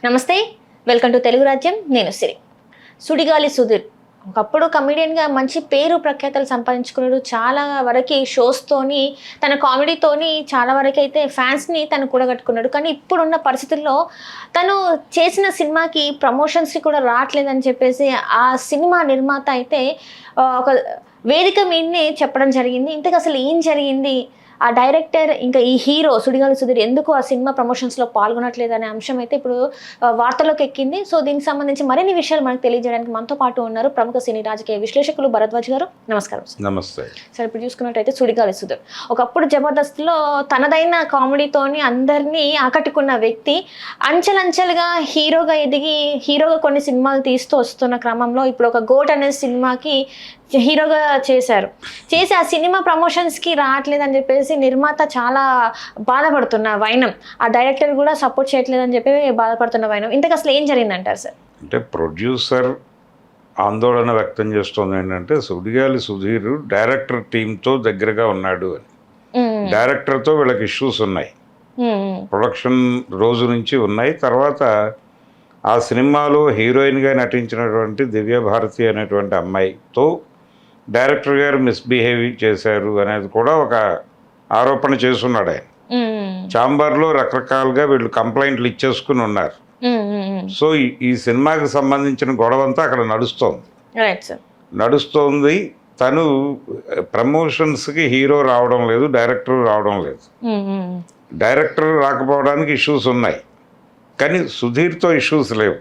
నమస్తే, welcome to Telugu రాజ్యం. నేను సిరి. సుడిగాలి సుధీర్ ఒకప్పుడు కమెడియన్గా మంచి పేరు ప్రఖ్యాతలు సంపాదించుకున్నాడు. చాలా వరకు షోస్తోని తన కామెడీతోని చాలా వరకు అయితే ఫ్యాన్స్ని తను కూడగట్టుకున్నాడు. కానీ ఇప్పుడున్న పరిస్థితుల్లో తను చేసిన సినిమాకి ప్రమోషన్స్కి కూడా రావట్లేదని చెప్పేసి ఆ సినిమా నిర్మాత అయితే ఒక వేదిక మీదనే చెప్పడం జరిగింది. ఇంతకు అసలు ఏం జరిగింది, ఆ డైరెక్టర్ ఇంకా ఈ హీరో సుడిగాలి సుధీర్ ఎందుకు ఆ సినిమా ప్రమోషన్స్లో పాల్గొనట్లేదు అనే అంశం అయితే ఇప్పుడు వార్తల్లోకి ఎక్కింది. సో దీనికి సంబంధించి మరిన్ని విషయాలు మనకు తెలియజేయడానికి మనతో పాటు ఉన్నారు ప్రముఖ సినీ రాజకీయ విశ్లేషకులు భరద్వాజ్ గారు. నమస్కారం. నమస్తే సార్. ఇప్పుడు చూసుకున్నట్టయితే సుడిగాలి సుధీర్ ఒకప్పుడు జబర్దస్త్లో తనదైన కామెడీతోని అందరినీ ఆకట్టుకున్న వ్యక్తి అంచెలంచెలుగా హీరోగా ఎదిగి హీరోగా కొన్ని సినిమాలు తీస్తూ వస్తున్న క్రమంలో ఇప్పుడు ఒక గోట్ అనే సినిమాకి హీరోగా చేసి ఆ సినిమా ప్రమోషన్స్కి రావట్లేదని చెప్పేసి నిర్మాత చాలా బాధపడుతున్న వైనం, ఆ డైరెక్టర్ కూడా సపోర్ట్ చేయట్లేదని చెప్పి బాధపడుతున్న వైనం. ఇంతకు అసలు ఏం జరిగిందంటారు సార్? అంటే ప్రొడ్యూసర్ ఆందోళన వ్యక్తం చేస్తుంది ఏంటంటే సుడిగాలి సుధీర్ డైరెక్టర్ టీంతో దగ్గరగా ఉన్నాడు అని. డైరెక్టర్తో వీళ్ళకి ఇష్యూస్ ఉన్నాయి, ప్రొడక్షన్ రోజు నుంచి ఉన్నాయి. తర్వాత ఆ సినిమాలో హీరోయిన్గా నటించినటువంటి దివ్యభారతి అనేటువంటి అమ్మాయితో డైరెక్టర్ గారు మిస్బిహేవ్ చేశారు అనేది కూడా ఒక ఆరోపణ చేస్తున్నాడు ఆయన. ఛాంబర్లో రకరకాలుగా వీళ్ళు కంప్లైంట్లు ఇచ్చేసుకుని ఉన్నారు. సో ఈ సినిమాకి సంబంధించిన గొడవ అంతా అక్కడ నడుస్తోంది. తను ప్రమోషన్స్కి హీరో రావడం లేదు, డైరెక్టర్ రావడం లేదు. డైరెక్టర్ రాకపోవడానికి ఇష్యూస్ ఉన్నాయి, కానీ సుధీర్తో ఇష్యూస్ లేవు.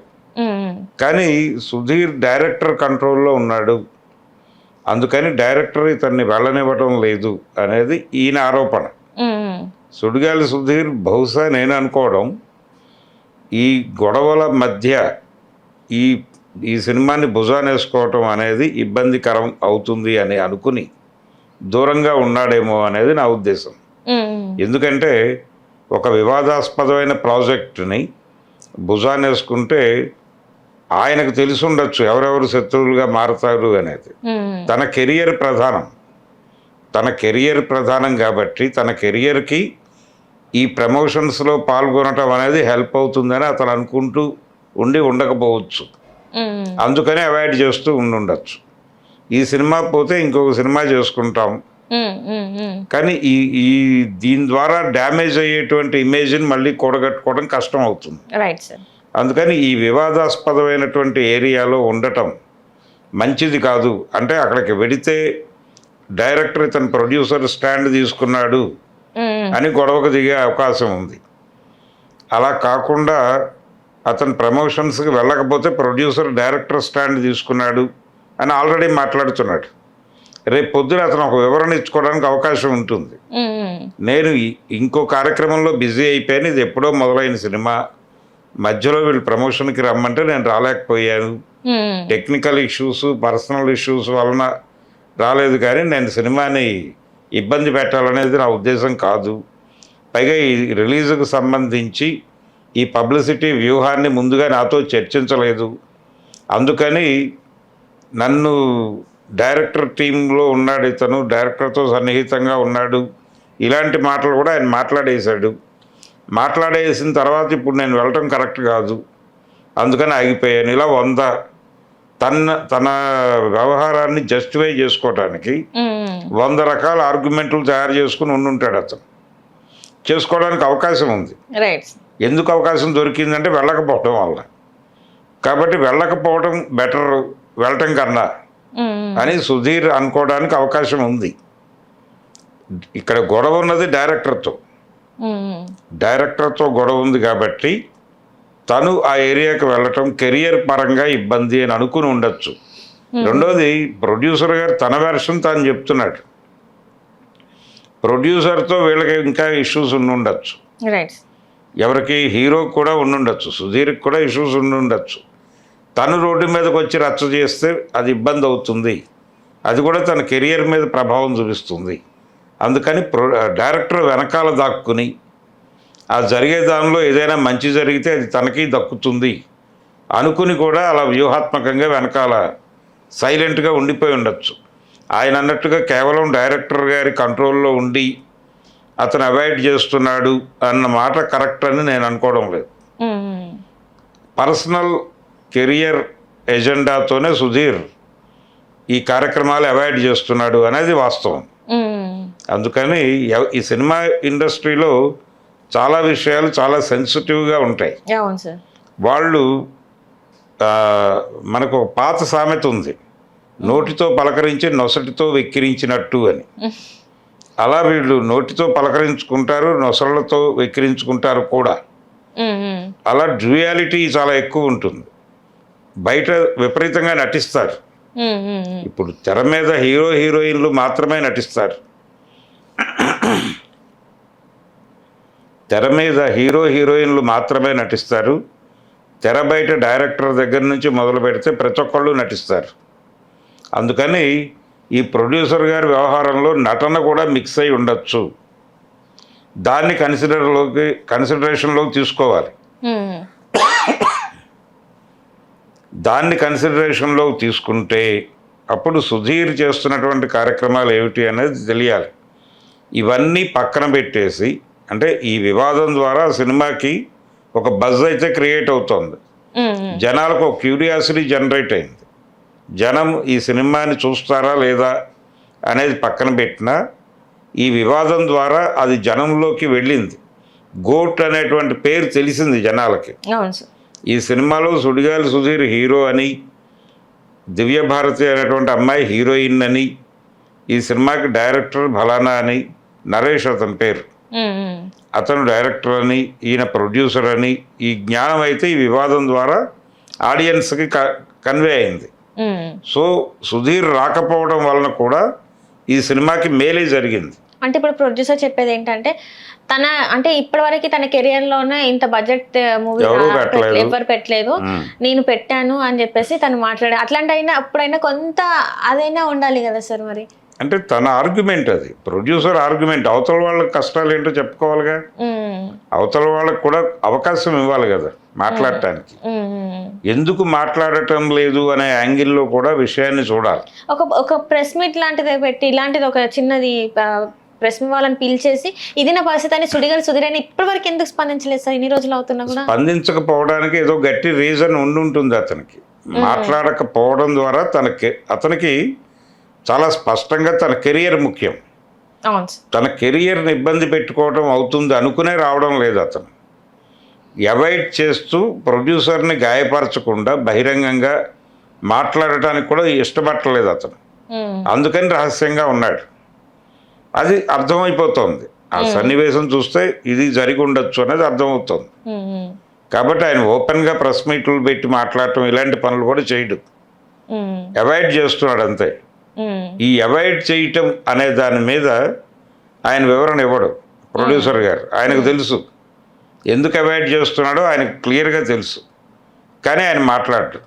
కానీ సుధీర్ డైరెక్టర్ కంట్రోల్లో ఉన్నాడు, అందుకని డైరెక్టర్ ఇతన్ని వెళ్ళనివ్వటం లేదు అనేది ఈయన ఆరోపణ. సుడిగాలి సుధీర్ బహుశా నేను అనుకోవడం ఈ గొడవల మధ్య ఈ సినిమాని భుజానేసుకోవటం అనేది ఇబ్బందికరం అవుతుంది అని అనుకుని దూరంగా ఉన్నాడేమో అనేది నా ఉద్దేశం. ఎందుకంటే ఒక వివాదాస్పదమైన ప్రాజెక్టుని భుజానేసుకుంటే ఆయనకు తెలిసి ఉండొచ్చు ఎవరెవరు శత్రువులుగా మారుతారు అనేది. తన కెరియర్ ప్రధానం కాబట్టి తన కెరియర్కి ఈ ప్రమోషన్స్లో పాల్గొనటం అనేది హెల్ప్ అవుతుందని అతను అనుకుంటూ ఉండకపోవచ్చు. అందుకని అవాయిడ్ చేస్తూ ఉండొచ్చు. ఈ సినిమా పోతే ఇంకొక సినిమా చేసుకుంటాం, కానీ దీని ద్వారా డ్యామేజ్ అయ్యేటువంటి ఇమేజ్ని మళ్ళీ కూడగట్టుకోవడం కష్టం అవుతుంది. అందుకని ఈ వివాదాస్పదమైనటువంటి ఏరియాలో ఉండటం మంచిది కాదు. అంటే అక్కడికి వెడితే డైరెక్టర్ ఇతను ప్రొడ్యూసర్ స్టాండ్ తీసుకున్నాడు అని గొడవకు దిగే అవకాశం ఉంది. అలా కాకుండా అతను ప్రమోషన్స్కి వెళ్ళకపోతే ప్రొడ్యూసర్ డైరెక్టర్ స్టాండ్ తీసుకున్నాడు అని ఆల్రెడీ మాట్లాడుతున్నాడు. రేపు పొద్దున అతను ఒక వివరణ ఇచ్చుకోవడానికి అవకాశం ఉంటుంది. నేను ఇంకో కార్యక్రమంలో బిజీ అయిపోయాను, ఇది ఎప్పుడో మొదలైన సినిమా, మధ్యలో వీళ్ళు ప్రమోషన్కి రమ్మంటే నేను రాలేకపోయాను, టెక్నికల్ ఇష్యూస్ పర్సనల్ ఇష్యూస్ వలన రాలేదు, కానీ నేను సినిమాని ఇబ్బంది పెట్టాలనేది నా ఉద్దేశం కాదు. పైగా ఈ రిలీజుకు సంబంధించి ఈ పబ్లిసిటీ వ్యూహాన్ని ముందుగా నాతో చర్చించలేదు, అందుకని నన్ను డైరెక్టర్ టీంలో ఉన్నాడు, ఇతను డైరెక్టర్తో సన్నిహితంగా ఉన్నాడు, ఇలాంటి మాటలు కూడా ఆయన మాట్లాడేసిన తర్వాత ఇప్పుడు నేను వెళ్ళటం కరెక్ట్ కాదు, అందుకని ఆగిపోయాను. ఇలా తన వ్యవహారాన్ని జస్టిఫై చేసుకోవడానికి 100 రకాల ఆర్గ్యుమెంట్లు తయారు చేసుకుని ఉండుంటాడు. అతను చేసుకోవడానికి అవకాశం ఉంది. ఎందుకు అవకాశం దొరికిందంటే వెళ్ళకపోవటం వల్ల. కాబట్టి వెళ్ళకపోవటం బెటర్ వెళ్ళటం కన్నా అని సుధీర్ అనుకోవడానికి అవకాశం ఉంది. ఇక్కడ గొడవ ఉన్నది డైరెక్టర్తో గొడవ ఉంది కాబట్టి తను ఆ ఏరియాకి వెళ్ళటం కెరియర్ పరంగా ఇబ్బంది అని అనుకుని ఉండొచ్చు. రెండోది, ప్రొడ్యూసర్ గారు తన వెర్షన్ తాను చెప్తున్నాడు. ప్రొడ్యూసర్తో వీళ్ళకి ఇంకా ఇష్యూస్ ఉండొచ్చు, ఎవరికి హీరోకి కూడా ఉండొచ్చు, సుధీర్కి కూడా ఇష్యూస్ ఉండొచ్చు. తను రోడ్డు మీదకి వచ్చి రచ్చ చేస్తే అది ఇబ్బంది అవుతుంది, అది కూడా తన కెరియర్ మీద ప్రభావం చూపిస్తుంది. అందుకని డైరెక్టర్ వెనకాల దాక్కుని ఆ జరిగే దానిలో ఏదైనా మంచి జరిగితే అది తనకి దక్కుతుంది అనుకుని కూడా అలా వ్యూహాత్మకంగా వెనకాల సైలెంట్గా ఉండిపోయి ఉండొచ్చు. ఆయన అన్నట్టుగా కేవలం డైరెక్టర్ గారి కంట్రోల్లో ఉండి అతను అవాయిడ్ చేస్తున్నాడు అన్న మాట కరెక్ట్ అని నేను అనుకోవడం లేదు. పర్సనల్ కెరియర్ ఎజెండాతోనే సుధీర్ ఈ కార్యక్రమాలు అవాయిడ్ చేస్తున్నాడు అనేది వాస్తవం. అందుకని ఈ సినిమా ఇండస్ట్రీలో చాలా విషయాలు చాలా సెన్సిటివ్గా ఉంటాయి. అవును సార్. వాళ్ళు మనకు ఒక పాత సామెత ఉంది, నోటితో పలకరించి నొసటితో వెక్కిరించినట్టు అని. అలా వీళ్ళు నోటితో పలకరించుకుంటారు, నొసళ్ళతో వెక్కిరించుకుంటారు కూడా. అలా డ్యూయాలిటీ చాలా ఎక్కువ ఉంటుంది. బయట విపరీతంగా నటిస్తారు. ఇప్పుడు తెర మీద హీరో హీరోయిన్లు మాత్రమే నటిస్తారు. తెర మీద హీరో హీరోయిన్లు మాత్రమే నటిస్తారు. తెర బయట డైరెక్టర్ దగ్గర నుంచి మొదలు పెడితే ప్రతి ఒక్కళ్ళు నటిస్తారు. అందుకని ఈ ప్రొడ్యూసర్ గారి వ్యవహారంలో నటన కూడా మిక్స్ అయి ఉండొచ్చు. దాన్ని కన్సిడరేషన్లోకి తీసుకోవాలి. దాన్ని కన్సిడరేషన్లోకి తీసుకుంటే అప్పుడు సుధీర్ చేస్తున్నటువంటి కార్యక్రమాలు ఏమిటి అనేది తెలియాలి. ఇవన్నీ పక్కన పెట్టేసి, అంటే ఈ వివాదం ద్వారా సినిమాకి ఒక బజ్ అయితే క్రియేట్ అవుతుంది. జనాలకు ఒక క్యూరియాసిటీ జనరేట్ అయింది. జనం ఈ సినిమాని చూస్తారా లేదా అనేది పక్కన పెట్టినా ఈ వివాదం ద్వారా అది జనంలోకి వెళ్ళింది. గోట్ అనేటువంటి పేరు తెలిసింది జనాలకి. ఈ సినిమాలో సుడిగాలి సుధీర్ హీరో అని, దివ్యభారతి అనేటువంటి అమ్మాయి హీరోయిన్ అని, ఈ సినిమాకి డైరెక్టర్ ఫలానా అని, నరేష్ అతని పేరు, అతను డైరెక్టర్ అని, ఈయన ప్రొడ్యూసర్ అని, ఈ జ్ఞానం అయితే ఈ వివాదం ద్వారా ఆడియన్స్కి కన్వే అయింది. సో సుధీర్ రాకపోవడం వలన కూడా ఈ సినిమాకి మేలే జరిగింది. అంటే ఇప్పుడు ప్రొడ్యూసర్ చెప్పేది ఏంటంటే, తన అంటే ఇప్పటివరకు తన కెరియర్ లోనే ఇంత బడ్జెట్ మూవీ ఎవరు పెట్టలేదు, నేను పెట్టాను అని చెప్పేసి తను మాట్లాడే. అట్లాంటి అయినా అప్పుడైనా కొంత అదైనా ఉండాలి కదా సార్. మరి అంటే తన ఆర్గ్యుమెంట్ అది, ప్రొడ్యూసర్ ఆర్గ్యుమెంట్. అవతల వాళ్ళకి కష్టాలు ఏంటో చెప్పుకోవాలిగా, అవతల వాళ్ళకి కూడా అవకాశం ఇవ్వాలి కదా మాట్లాడటానికి. ఎందుకు మాట్లాడటం లేదు అనే యాంగిల్లో కూడా విషయాన్ని చూడాలి. ఒక ప్రెస్ మీట్ లాంటిది పెట్టి, ఇలాంటిది ఒక చిన్నది ప్రెస్ మీట్ వాళ్ళని పిలిచేసి ఇది నా పరిస్థితి అని సుడిగాలి సుధీర్ అని ఇప్పటి వరకు ఎందుకు స్పందించలేదు సార్? ఇన్ని రోజులు అవుతున్నా కూడా స్పందించకపోవడానికి ఏదో గట్టి రీజన్ ఉంటుంది అతనికి. మాట్లాడకపోవడం ద్వారా అతనికి చాలా స్పష్టంగా తన కెరియర్ ముఖ్యం. తన కెరియర్ని ఇబ్బంది పెట్టుకోవడం అవుతుంది అనుకునే రావడం లేదు. అతను అవాయిడ్ చేస్తూ ప్రొడ్యూసర్ని గాయపరచకుండా బహిరంగంగా మాట్లాడటానికి కూడా ఇష్టపడలేదు అతను. అందుకని రహస్యంగా ఉన్నాడు. అది అర్థమైపోతుంది. ఆ సన్నివేశం చూస్తే ఇది జరిగి ఉండొచ్చు అనేది అర్థమవుతుంది. కాబట్టి ఆయన ఓపెన్గా ప్రెస్ మీట్లు పెట్టి మాట్లాడటం ఇలాంటి పనులు కూడా చేయడు, అవాయిడ్ చేస్తున్నాడు అంతే. ఈ అవాయిడ్ చేయటం అనే దాని మీద ఆయన వివరణ ఇవ్వడు ప్రొడ్యూసర్ గారు. ఆయనకు తెలుసు ఎందుకు అవాయిడ్ చేస్తున్నాడో ఆయనకు క్లియర్గా తెలుసు. కానీ ఆయన మాట్లాడు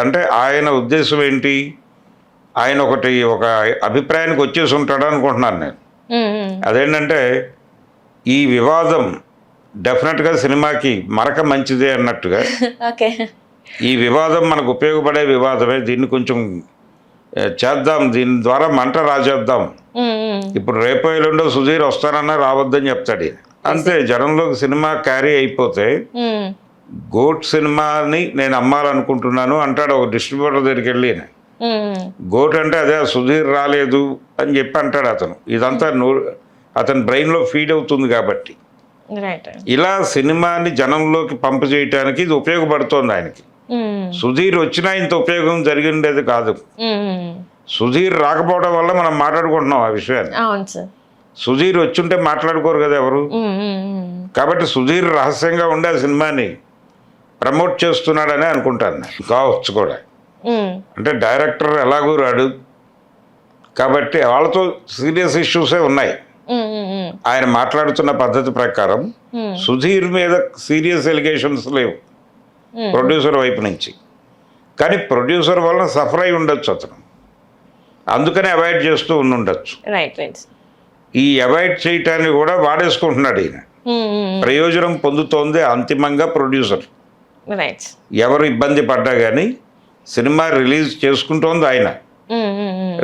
అంటే ఆయన ఉద్దేశం ఏంటి, ఆయన ఒక అభిప్రాయానికి వచ్చేసి ఉంటాడు అనుకుంటున్నాను నేను. అదేంటంటే ఈ వివాదం డెఫినెట్గా సినిమాకి మరక మంచిదే అన్నట్టుగా, ఈ వివాదం మనకు ఉపయోగపడే వివాదమే, దీన్ని కొంచెం చేద్దాం, దీని ద్వారా మంట రాజేద్దాం. ఇప్పుడు రేపో ఎల్లుండో సుధీర్ వస్తానన్నా రావద్దని చెప్తాడు అంతే. జనంలోకి సినిమా క్యారీ అయిపోతే గోట్ సినిమాని నేను అమ్మాలనుకుంటున్నాను అంటాడు ఒక డిస్ట్రిబ్యూటర్ దగ్గరికి వెళ్ళి. గోట్ అంటే అదే సుధీర్ రాలేదు అని చెప్పి అంటాడు అతను. ఇదంతా అతని బ్రెయిన్లో ఫీడ్ అవుతుంది కాబట్టి ఇలా సినిమాని జనంలోకి పంపు చేయటానికి ఇది ఉపయోగపడుతోంది ఆయనకి. సుధీర్ వచ్చినా ఇంత ఉపయోగం జరిగిండేది కాదు. సుధీర్ రాకపోవడం వల్ల మనం మాట్లాడుకుంటున్నాం ఆ విషయాన్ని. సుధీర్ వచ్చుంటే మాట్లాడుకోరు కదా ఎవరు. కాబట్టి సుధీర్ రహస్యంగా ఉండే ఆ సినిమాని ప్రమోట్ చేస్తున్నాడని అనుకుంటాను కావచ్చు కూడా. అంటే డైరెక్టర్ ఎలాగూ రాడు కాబట్టి వాళ్ళతో సీరియస్ ఇష్యూసే ఉన్నాయి. ఆయన మాట్లాడుతున్న పద్ధతి ప్రకారం సుధీర్ మీద సీరియస్ ఎలిగేషన్స్ లేవు ప్రొడ్యూసర్ వైపు నుంచి. కానీ ప్రొడ్యూసర్ వలన సఫర్ అయి ఉండొచ్చు అతను, అందుకనే అవాయిడ్ చేస్తూ ఉండొచ్చు. ఈ అవాయిడ్ చేయటాన్ని కూడా వాడేసుకుంటున్నాడు ఈయన. ప్రయోజనం పొందుతోంది అంతిమంగా ప్రొడ్యూసర్. ఎవరు ఇబ్బంది పడ్డా కానీ సినిమా రిలీజ్ చేసుకుంటోంది ఆయన,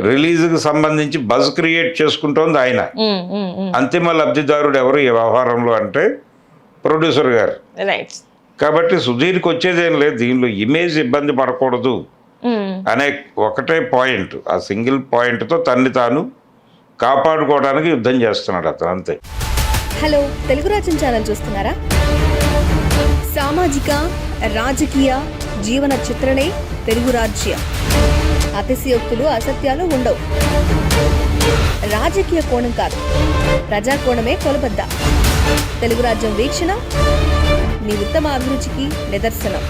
రిలీజ్కి సంబంధించి బజ్ క్రియేట్ చేసుకుంటోంది ఆయన. అంతిమ లబ్ధిదారుడు ఎవరు ఈ వ్యవహారంలో అంటే ప్రొడ్యూసర్ గారు. కాబట్టి సుధీర్కి వచ్చేదేం లేదు దీనిలో, ఇమేజ్ ఇబ్బంది పడకూడదు అనే ఒకటే పాయింట్, ఆ సింగిల్ పాయింట్తో తన్ని తాను కాపాడుకోవడానికి యుద్ధం చేస్తున్నాడు అతను, అంతే. హలో, తెలుగు రాజ్యం ఛానల్ చూస్తున్నారా? సామాజిక రాజకీయ జీవన చిత్రణే తెలుగు రాజ్యం. అతిశయోక్తులు అసత్యాలు ఉండవు. రాజకీయ కోణం కాదు, ప్రజా కోణమే కొలబద్ద. తెలుగు రాజ్యం వీక్షణ మీ ఉత్తమ అభిరుచికి నిదర్శనం.